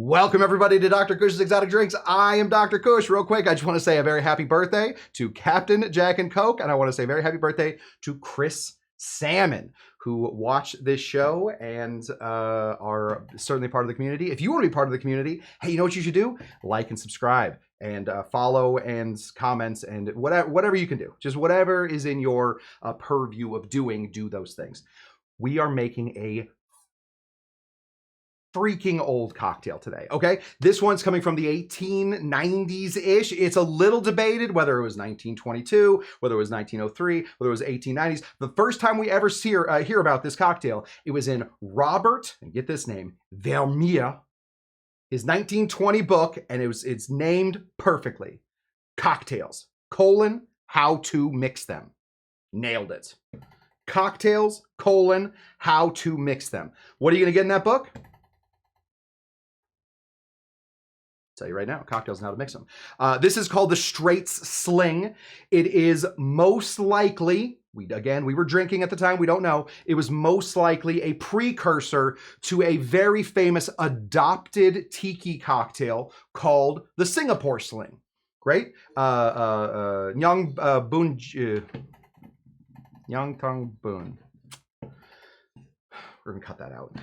Welcome everybody to Dr. Cush's Exotic Drinks. I am Dr. Cush. Real quick, I just want to say a very happy birthday to Captain Jack and Coke, and I want to say a very happy birthday to Chris Salmon, who watch this show and are certainly part of the community. If you want to be part of the community, hey, you know what you should do? Like and subscribe and follow and comments and whatever you can do. Just whatever is in your purview of doing, do those things. We are making a freaking old cocktail today, okay? This one's coming from the 1890s-ish. It's a little debated whether it was 1922, whether it was 1903, whether it was 1890s. The first time we ever hear about this cocktail, it was in Robert, and get this name, Vermeer, his 1920 book, and it's named perfectly. Cocktails, how to mix them. Nailed it. Cocktails, how to mix them. What are you gonna get in that book? Tell you right now, cocktails and how to mix them. This is called the Straits Sling. It is most likely, we were drinking at the time, we don't know, it was most likely a precursor to a very famous adopted tiki cocktail called the Singapore Sling. Great. Nyang Tong Boon. We're gonna cut that out.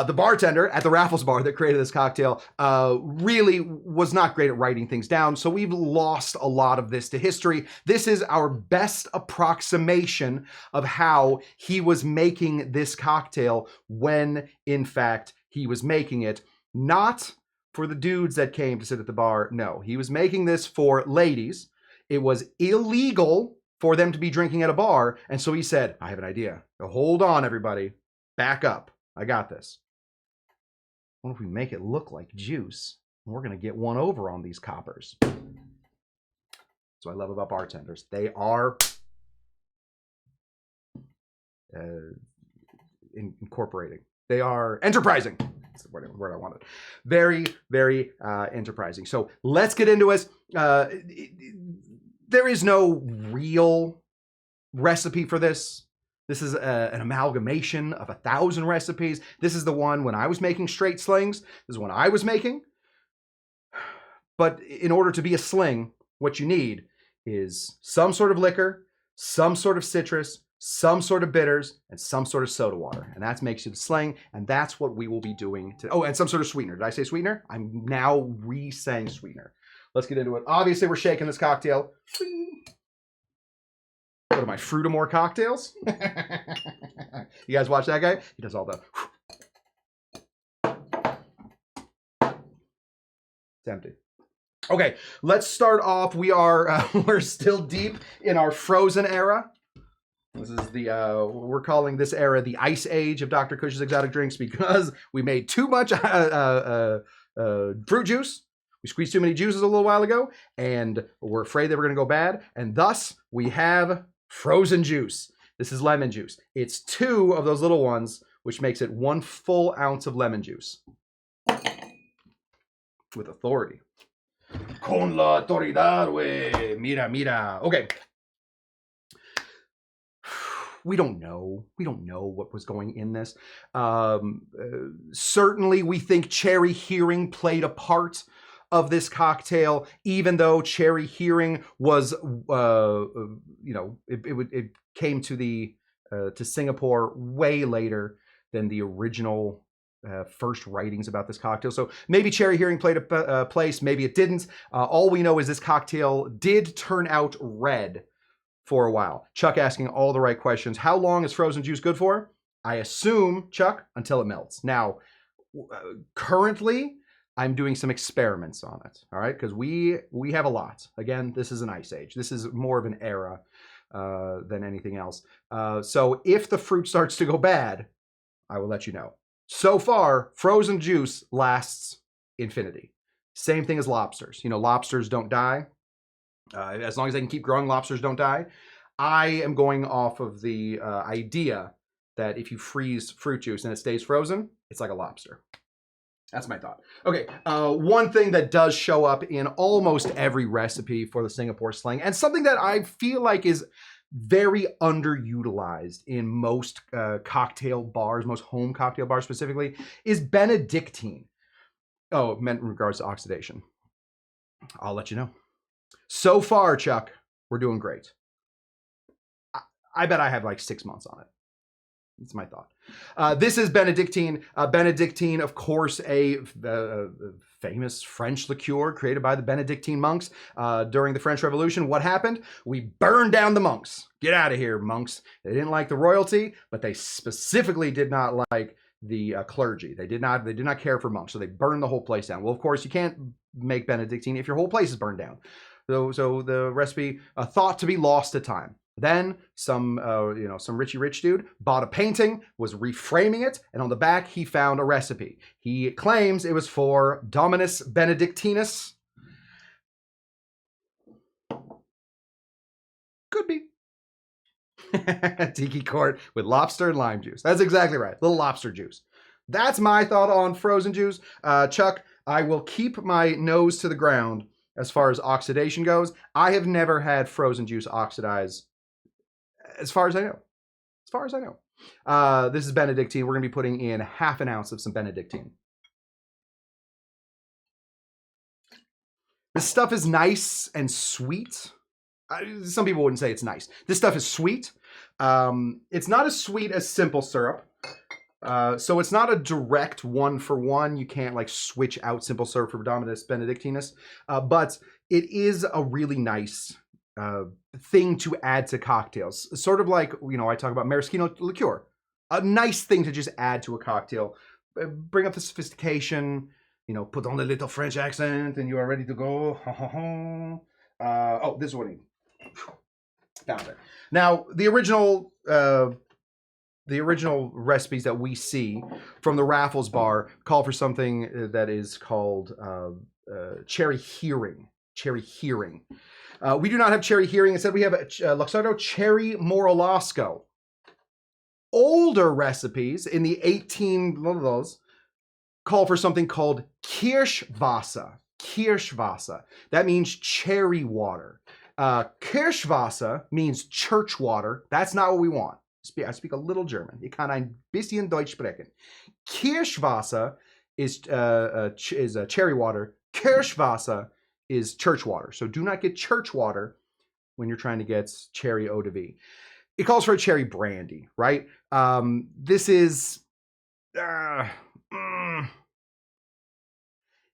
The bartender at the Raffles bar that created this cocktail really was not great at writing things down, so we've lost a lot of this to history. This is our best approximation of how he was making this cocktail when, in fact, he was making it. Not for the dudes that came to sit at the bar, no. He was making this for ladies. It was illegal for them to be drinking at a bar, and so he said, I have an idea. Now, hold on, everybody. Back up. I got this. What if we make it look like juice? We're going to get one over on these coppers. That's what I love about bartenders. They are incorporating. They are enterprising. That's the word I wanted. Very, very enterprising. So let's get into it. There is no real recipe for this. This is an amalgamation of 1,000 recipes. This is the one when I was making straight slings. This is one I was making. But in order to be a sling, what you need is some sort of liquor, some sort of citrus, some sort of bitters, and some sort of soda water. And that makes it a sling, and that's what we will be doing today. Oh, and some sort of sweetener. Did I say sweetener? I'm now re-saying sweetener. Let's get into it. Obviously, we're shaking this cocktail. What are my Fruitamore cocktails? You guys watch that guy? He does all the... It's empty. Okay, let's start off. We're still deep in our frozen era. This is we're calling this era the Ice Age of Dr. Cush's Exotic Drinks because we made too much fruit juice. We squeezed too many juices a little while ago, and we're afraid they were going to go bad, and thus we have frozen juice. This is lemon juice. It's 2 of those little ones, which makes it 1 full ounce of lemon juice. With authority. Con la autoridad, wey. Mira, mira. Okay. We don't know. We don't know what was going in this. Certainly, we think cherry hearing played a part of this cocktail, even though cherry hearing was, it came to to Singapore way later than the original first writings about this cocktail. So maybe cherry hearing played a place, maybe it didn't. All we know is this cocktail did turn out red for a while. Chuck asking all the right questions. How long is frozen juice good for? I assume, Chuck, until it melts. Now, currently, I'm doing some experiments on it, all right? Because we have a lot. Again, this is an ice age. This is more of an era than anything else. So if the fruit starts to go bad, I will let you know. So far, frozen juice lasts infinity. Same thing as lobsters. You know, lobsters don't die. As long as they can keep growing, lobsters don't die. I am going off of the idea that if you freeze fruit juice and it stays frozen, it's like a lobster. That's my thought. Okay, one thing that does show up in almost every recipe for the Singapore Sling, and something that I feel like is very underutilized in most cocktail bars, most home cocktail bars specifically, is Benedictine. Oh, it meant in regards to oxidation. I'll let you know. So far, Chuck, we're doing great. I bet I have like 6 months on it. That's my thought. This is Benedictine. Benedictine, of course, a famous French liqueur created by the Benedictine monks during the French Revolution. What happened? We burned down the monks. Get out of here, monks. They didn't like the royalty, but they specifically did not like the clergy. They did not care for monks, so they burned the whole place down. Well, of course, you can't make Benedictine if your whole place is burned down. So the recipe thought to be lost to time. Then some Richie Rich dude bought a painting, was reframing it, and on the back he found a recipe. He claims it was for Dominus Benedictinus. Could be. Tiki Court with lobster and lime juice. That's exactly right. Little lobster juice. That's my thought on frozen juice. Chuck, I will keep my nose to the ground as far as oxidation goes. I have never had frozen juice oxidize, as far as I know. As far as I know. This is Benedictine. We're going to be putting in half an ounce of some Benedictine. This stuff is nice and sweet. Some people wouldn't say it's nice. This stuff is sweet. It's not as sweet as simple syrup. So it's not a direct one-for-one. You can't like switch out simple syrup for Dominus Benedictinus. But it is a really nice thing to add to cocktails. Sort of like, I talk about maraschino liqueur. A nice thing to just add to a cocktail. Bring up the sophistication, put on the little French accent and you are ready to go. Oh, this is what I need. Found it. Now, the original recipes that we see from the Raffles bar call for something that is called cherry hearing. Cherry hearing. We do not have cherry hearing. Instead, we have Luxardo cherry Morolosco. Older recipes in the 18 one of those call for something called Kirschwasser. Kirschwasser. That means cherry water. Kirschwasser means church water. That's not what we want. I speak a little German. Ich kann ein bisschen Deutsch sprechen. Kirschwasser is cherry water. Kirschwasser is church water. So do not get church water when you're trying to get cherry eau de vie. It calls for a cherry brandy, right? This is it's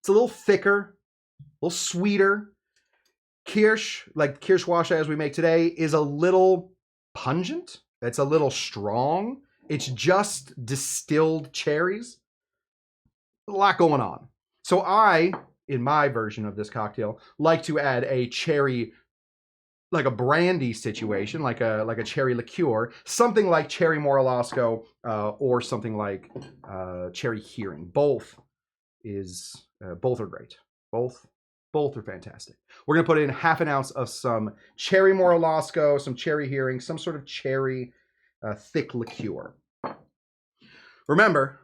a little thicker, a little sweeter. Kirsch, like Kirschwasser as we make today, is a little pungent. It's a little strong. It's just distilled cherries. A lot going on. So I, in my version of this cocktail, like to add a cherry, like a brandy situation, like a cherry liqueur, something like cherry Morolosco or something like cherry hearing. Both are great. Both are fantastic. We're going to put in half an ounce of some cherry Morolosco, some cherry hearing, some sort of cherry thick liqueur. Remember,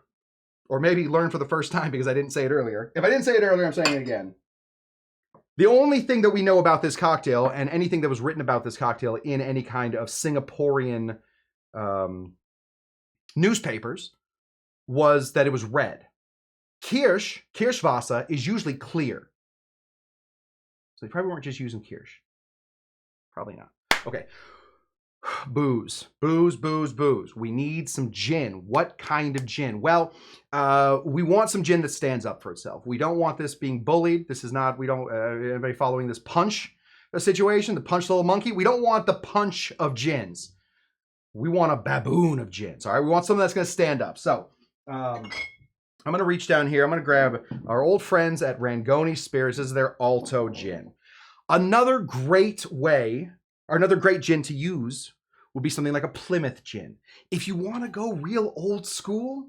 or maybe learn for the first time because I didn't say it earlier. If I didn't say it earlier, I'm saying it again. The only thing that we know about this cocktail and anything that was written about this cocktail in any kind of Singaporean newspapers was that it was red. Kirschwasser is usually clear. So they probably weren't just using Kirsch. Probably not. Okay. Booze. We need some gin. What kind of gin? Well, we want some gin that stands up for itself. We don't want this being bullied. This is not, anybody following this punch situation, the punch little monkey? We don't want the punch of gins. We want a baboon of gins, all right? We want something that's going to stand up. So, I'm going to reach down here. I'm going to grab our old friends at Rangoni Spirits. This is their Alto gin. Another great gin to use would be something like a Plymouth gin. If you want to go real old school,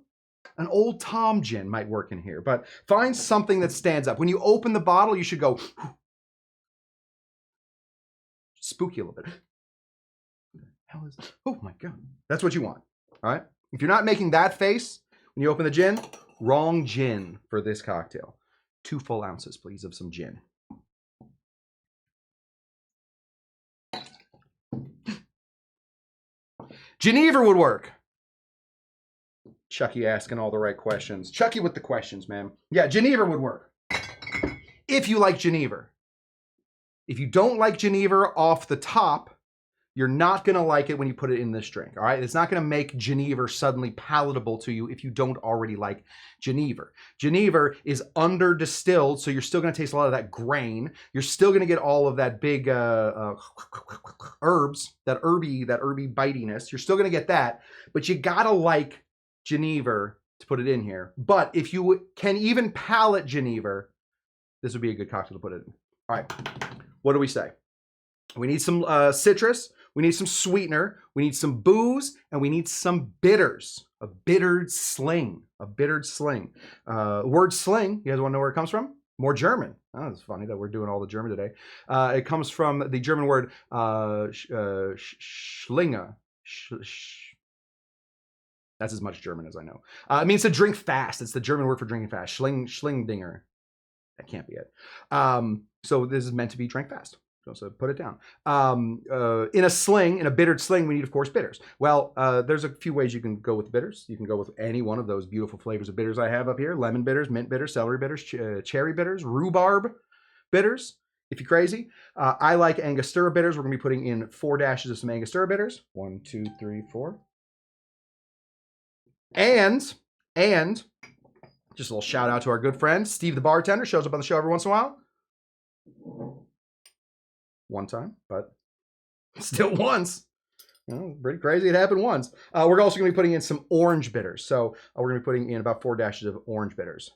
an Old Tom gin might work in here. But find something that stands up. When you open the bottle, you should go spooky a little bit. What the hell is that? Oh my God. That's what you want. All right? If you're not making that face when you open the gin, wrong gin for this cocktail. 2 full ounces, please, of some gin. Genever would work. Chucky asking all the right questions. Chucky with the questions, man. Yeah, Geneva would work. If you like Geneva. If you don't like Geneva off the top, you're not going to like it when you put it in this drink, all right? It's not going to make Geneva suddenly palatable to you if you don't already like Geneva. Geneva is under distilled, so you're still going to taste a lot of that grain. You're still going to get all of that big herbs, that herby bitiness. You're still going to get that, but you got to like Geneva to put it in here. But if you can even palate Geneva, this would be a good cocktail to put it in. All right, what do we say? We need some citrus, we need some sweetener, we need some booze, and we need some bitters. A bittered sling. A bittered sling. Word sling, you guys want to know where it comes from? More German. Oh, it's funny that we're doing all the German today. It comes from the German word schlinge. That's as much German as I know. It means to drink fast. It's the German word for drinking fast. Schlingdinger. That can't be it. So this is meant to be drank fast. So put it down. In a sling, in a bittered sling, we need, of course, bitters. Well, there's a few ways you can go with bitters. You can go with any one of those beautiful flavors of bitters I have up here. Lemon bitters, mint bitters, celery bitters, cherry bitters, rhubarb bitters, if you're crazy. I like Angostura bitters. We're going to be putting in 4 dashes of some Angostura bitters. 1, 2, 3, 4. And just a little shout out to our good friend, Steve the bartender, shows up on the show every once in a while. One time, but still once. You know, pretty crazy. It happened once. We're also going to be putting in some orange bitters. So we're going to be putting in about 4 dashes of orange bitters.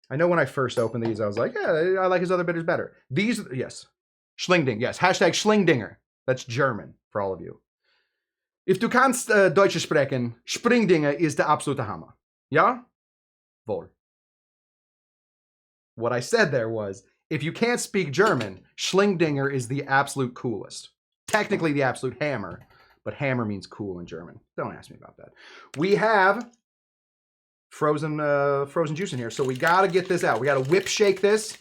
I know when I first opened these, I was like, yeah, I like his other bitters better. These, yes. Schlingding, yes. Hashtag Schlingdinger. That's German for all of you. If du kannst Deutsch sprechen, Springdinger ist der absolute Hammer. Ja? Wohl. What I said there was, if you can't speak German, Schlingdinger is the absolute coolest. Technically the absolute hammer, but hammer means cool in German. Don't ask me about that. We have frozen juice in here, so we got to get this out. We got to whip shake this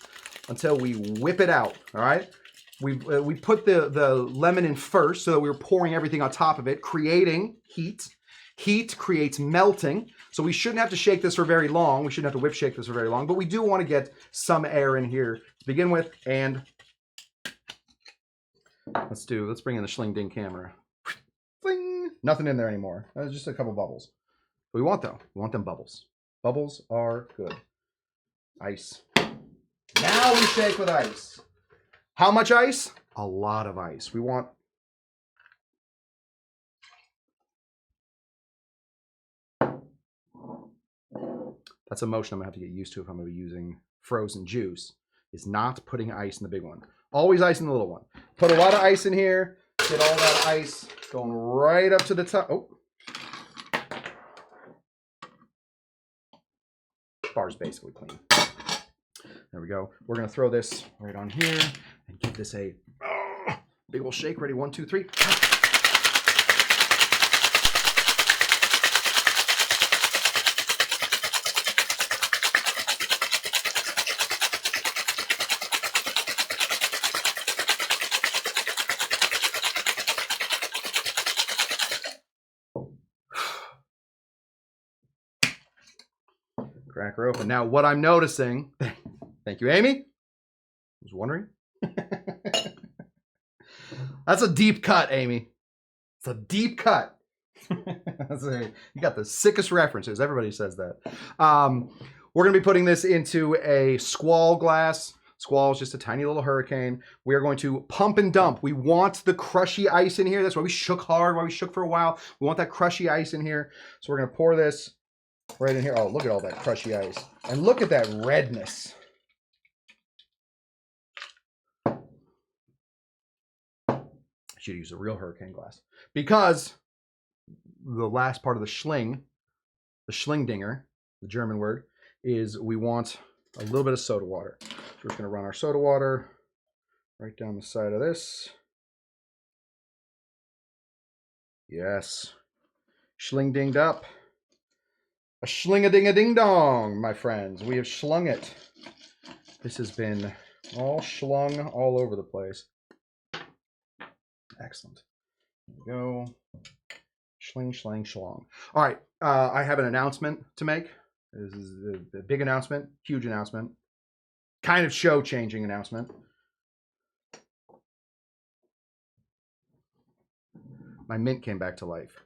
until we whip it out, all right? We put the lemon in first so that we were pouring everything on top of it, creating heat. Heat creates melting, so we shouldn't have to shake this for very long. We shouldn't have to whip shake this for very long, but we do want to get some air in here to begin with, and let's bring in the Schling-Ding camera. Fling! Nothing in there anymore. Just a couple bubbles. What we want though, we want them bubbles. Bubbles are good. Ice. Now we shake with ice. How much ice? A lot of ice. We want that's a motion I'm going to have to get used to if I'm going to be using frozen juice, is not putting ice in the big one. Always ice in the little one. Put a lot of ice in here. Get all that ice going right up to the top. Oh. Bar's basically clean. There we go. We're going to throw this right on here and give this a big old shake. Ready? 1, 2, 3. Crack her open. Now, what I'm noticing, thank you, Amy. I was wondering. That's a deep cut, Amy. It's a deep cut. You got the sickest references. Everybody says that. We're going to be putting this into a squall glass. Squall is just a tiny little hurricane. We are going to pump and dump. We want the crushy ice in here. That's why we shook hard, why we shook for a while. We want that crushy ice in here. So we're going to pour this right in here. Oh, look at all that crushy ice. And look at that redness. I should use a real hurricane glass. Because the last part of the Schlingdinger, the German word, is we want a little bit of soda water. So we're just going to run our soda water right down the side of this. Yes. Schling-dinged up. A schling-a-ding-a-ding-dong, my friends. We have schlung it. This has been all schlung all over the place. Excellent. There we go. Schling, schlang, schlong. All right, I have an announcement to make. This is a big announcement, huge announcement, kind of show-changing announcement. My mint came back to life.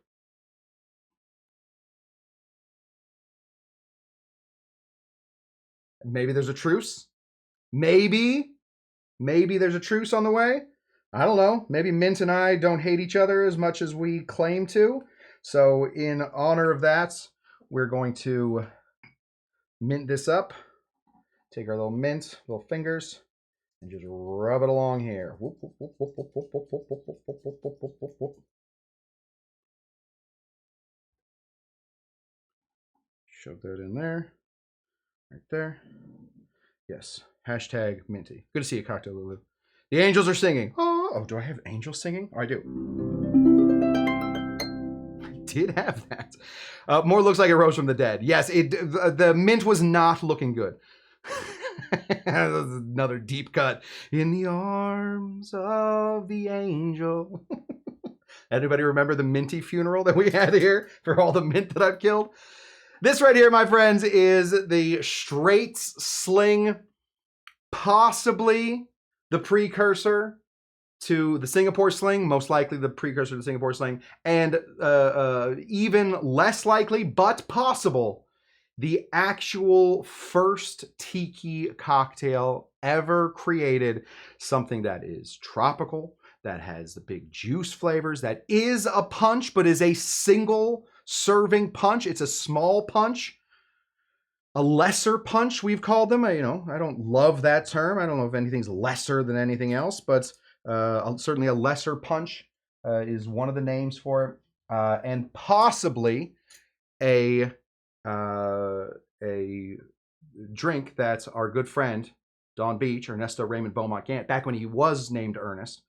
Maybe there's a truce. Maybe there's a truce on the way. I don't know. Maybe Mint and I don't hate each other as much as we claim to. So in honor of that, we're going to mint this up. Take our little mint, little fingers, and just rub it along here. Whoop, whoop, whoop, whoop, whoop, whoop, whoop, whoop, whoop, whoop, whoop, whoop, whoop, whoop, whoop. Shove that in there. Right there. Yes. Hashtag minty. Good to see you, Cocktail Lulu. The angels are singing. Oh, do I have angels singing? Oh, I do. I did have that. More looks like it rose from the dead. Yes, the mint was not looking good. Another deep cut. In the arms of the angel. Anybody remember the minty funeral that we had here for all the mint that I've killed? This right here, my friends, is the Straits Sling, possibly the precursor to the Singapore Sling, most likely the precursor to the Singapore Sling, and even less likely, but possible, the actual first tiki cocktail ever created, something that is tropical, that has the big juice flavors, that is a punch, but is a single serving punch. It's a small punch, a lesser punch, we've called them. I don't love that term. I don't know if anything's lesser than anything else, but certainly a lesser punch is one of the names for it, and possibly a drink that our good friend Don Beach, Ernesto Raymond Beaumont Gant, back when he was named Ernest,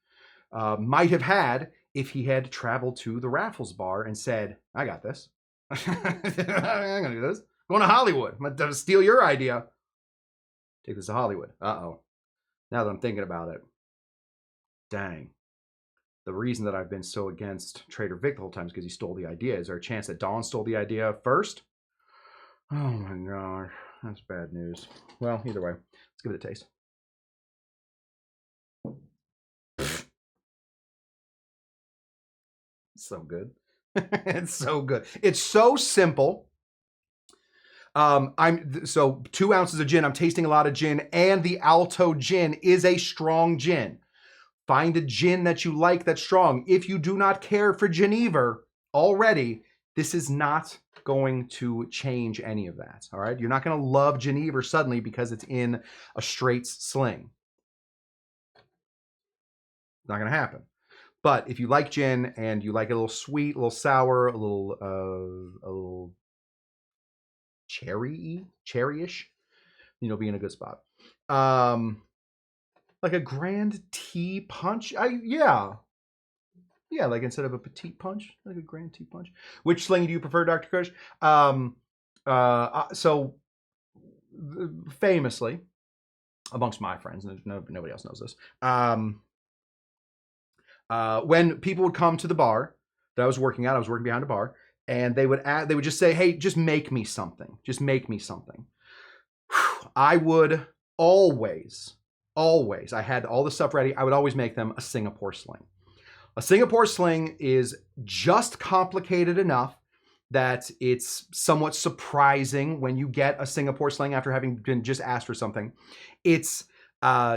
might have had if he had traveled to the Raffles bar and said, I got this. I'm going to do this. Going to Hollywood. I'm going to steal your idea. Take this to Hollywood. Uh-oh. Now that I'm thinking about it. Dang. The reason that I've been so against Trader Vic the whole time is because he stole the idea. Is there a chance that Don stole the idea first? Oh my gosh. That's bad news. Well, either way. Let's give it a taste. So good. It's so good. It's so simple. So 2 ounces of gin. I'm tasting a lot of gin, and the Alto gin is a strong gin. Find a gin that you like that's strong. If you do not care for Genever already, this is not going to change any of that. All right, you're not going to love Genever suddenly because it's in a Straits Sling. Not going to happen. But if you like gin and you like it a little sweet, a little sour, a little cherryish, you'll be in a good spot. Like a grand tea punch. Yeah, like instead of a petite punch, like a grand tea punch. Which sling do you prefer, Dr. Cush? So famously, amongst my friends, and nobody else knows this, when people would come to the bar that I was working at, I was working behind a bar, and they would just say, hey, just make me something. Just make me something. I would always, I had all the stuff ready. I would always make them a Singapore Sling. A Singapore Sling is just complicated enough that it's somewhat surprising when you get a Singapore Sling after having been just asked for something. It's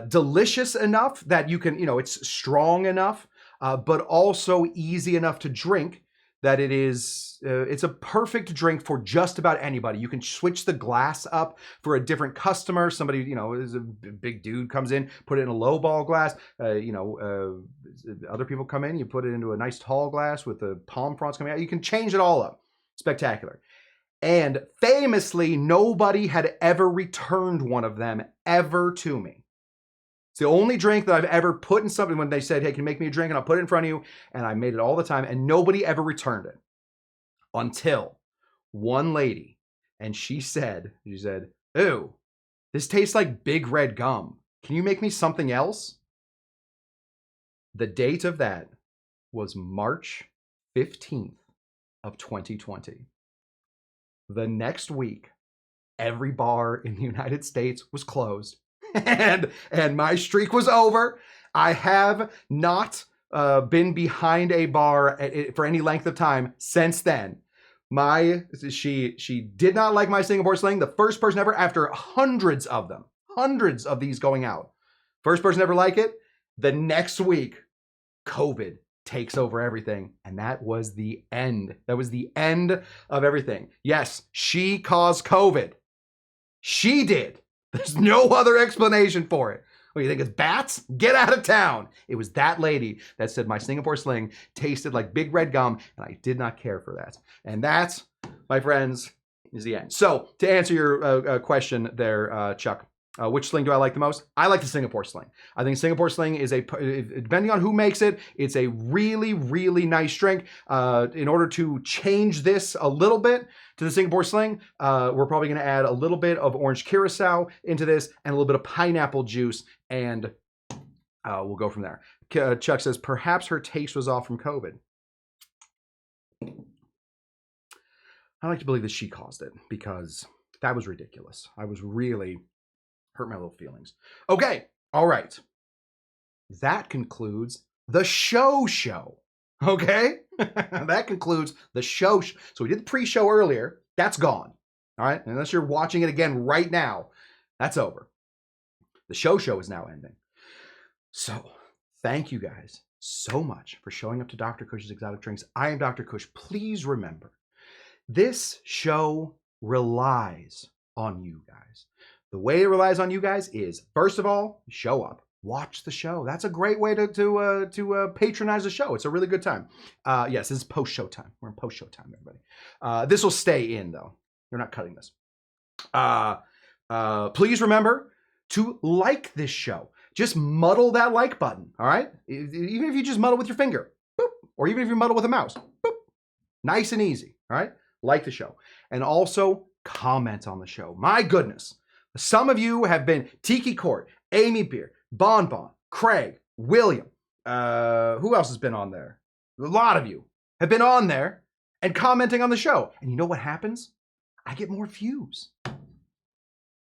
delicious enough that you can, it's strong enough, but also easy enough to drink that it's a perfect drink for just about anybody. You can switch the glass up for a different customer. Somebody, is a big dude comes in, put it in a low ball glass. Other people come in, you put it into a nice tall glass with the palm fronds coming out. You can change it all up. Spectacular. And famously, nobody had ever returned one of them ever to me. It's the only drink that I've ever put in something when they said, hey, can you make me a drink? And I'll put it in front of you. And I made it all the time. And nobody ever returned it until one lady. And she said, ooh, this tastes like Big Red gum. Can you make me something else? The date of that was March 15th, of 2020. The next week, every bar in the United States was closed, and my streak was over. I have not been behind a bar for any length of time since then. She did not like my Singapore Sling. The first person ever, after hundreds of these going out, first person ever like it. The next week, COVID takes over everything, and that was the end. That was the end of everything. Yes, she caused COVID. She did. There's no other explanation for it. What, you think it's bats? Get out of town. It was that lady that said my Singapore Sling tasted like big red gum, and I did not care for that. And that, my friends, is the end. So to answer your question there, Chuck, which sling do I like the most? I like the Singapore Sling. I think Singapore Sling is depending on who makes it, it's a really, really nice drink. In order to change this a little bit to the Singapore Sling, we're probably going to add a little bit of orange curacao into this and a little bit of pineapple juice, and we'll go from there. Chuck says, perhaps her taste was off from COVID. I like to believe that she caused it, because that was ridiculous. I was really hurt my little feelings. Okay, all right. That concludes the show. Okay? That concludes the show. So we did the pre-show earlier. That's gone. All right? Unless you're watching it again right now, that's over. The show is now ending. So thank you guys so much for showing up to Dr. Cush's Exotic Drinks. I am Dr. Cush. Please remember, this show relies on you guys. The way it relies on you guys is, first of all, show up, watch the show. That's a great way to patronize the show. It's a really good time. Yes, this is post-show time. We're in post-show time, everybody. This will stay in, though. They're not cutting this. Please remember to like this show. Just muddle that like button, all right? Even if you just muddle with your finger, boop, or even if you muddle with a mouse, boop. Nice and easy, all right? Like the show. And also comment on the show. My goodness. Some of you have been Tiki Court, Amy Beer, Bon, Craig, William. Who else has been on there? A lot of you have been on there and commenting on the show. And you know what happens? I get more views.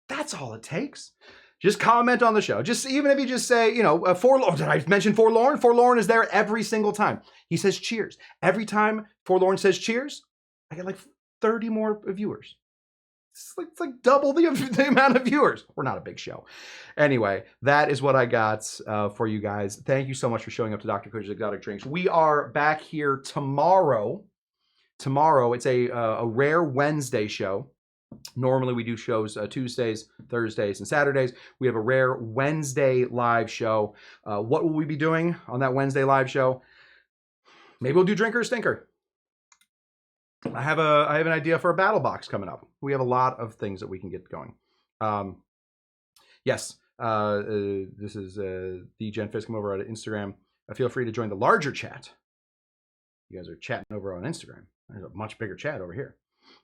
That's all it takes. Just comment on the show. Just even if you just say, you know, Forlorn. Did I mention Forlorn? Forlorn is there every single time. He says cheers. Every time Forlorn says cheers, I get like 30 more viewers. It's like double the amount of viewers. We're not a big show. Anyway, that is what I got for you guys. Thank you so much for showing up to Dr. Cush's Exotic Drinks. We are back here tomorrow. Tomorrow, it's a rare Wednesday show. Normally, we do shows Tuesdays, Thursdays, and Saturdays. We have a rare Wednesday live show. What will we be doing on that Wednesday live show? Maybe we'll do Drinker or Stinker. I have an idea for a battle box coming up. We have a lot of things that we can get going. Yes, this is the Jen Fiscom over at Instagram. Feel free to join the larger chat. You guys are chatting over on Instagram. There's a much bigger chat over here.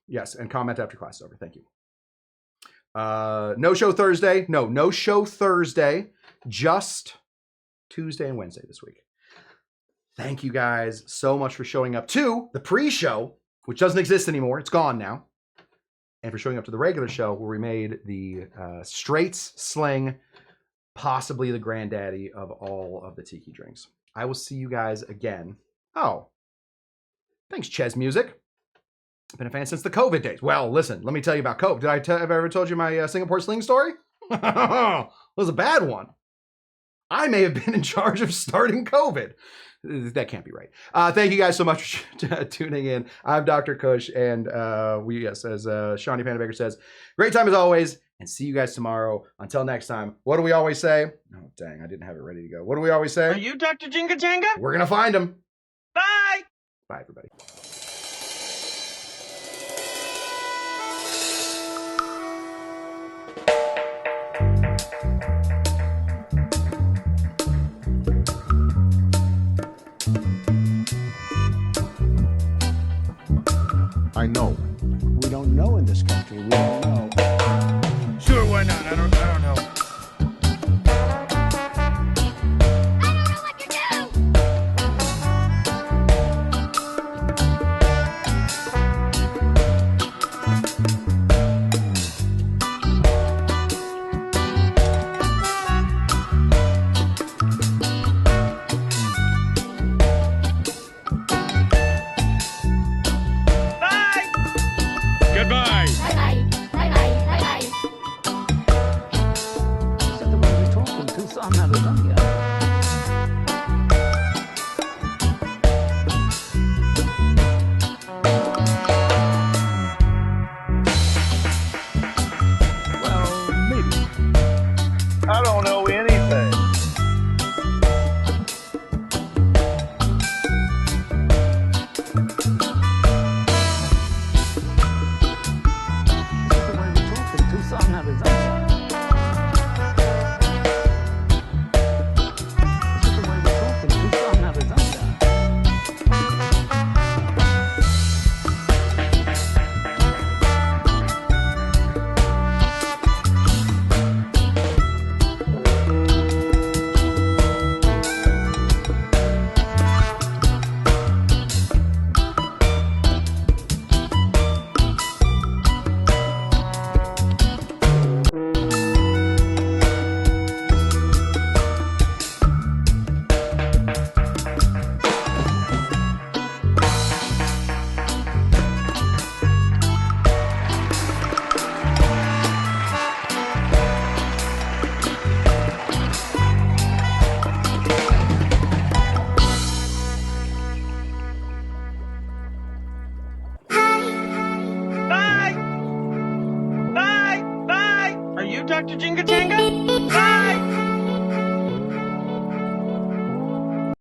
Yes, and comment after class is over. Thank you. No show Thursday. No show Thursday. Just Tuesday and Wednesday this week. Thank you guys so much for showing up to the pre-show, which doesn't exist anymore. It's gone now. And for showing up to the regular show where we made the Straits Sling, possibly the granddaddy of all of the tiki drinks. I will see you guys again. Oh, thanks, Ches Music. Been a fan since the COVID days. Well, listen, let me tell you about COVID. Did I have I ever told you my Singapore Sling story? It was a bad one. I may have been in charge of starting COVID. That can't be right. Thank you guys so much for tuning in. I'm Dr. Cush, and as Shawnee Panda Baker says, great time as always, and see you guys tomorrow. Until next time, what do we always say? Oh, dang, I didn't have it ready to go. What do we always say? Are you Dr. Jinga Janga? We're going to find him. Bye! Bye, everybody. I know. We don't know in this country. We don't know. Sure, why not? I don't know.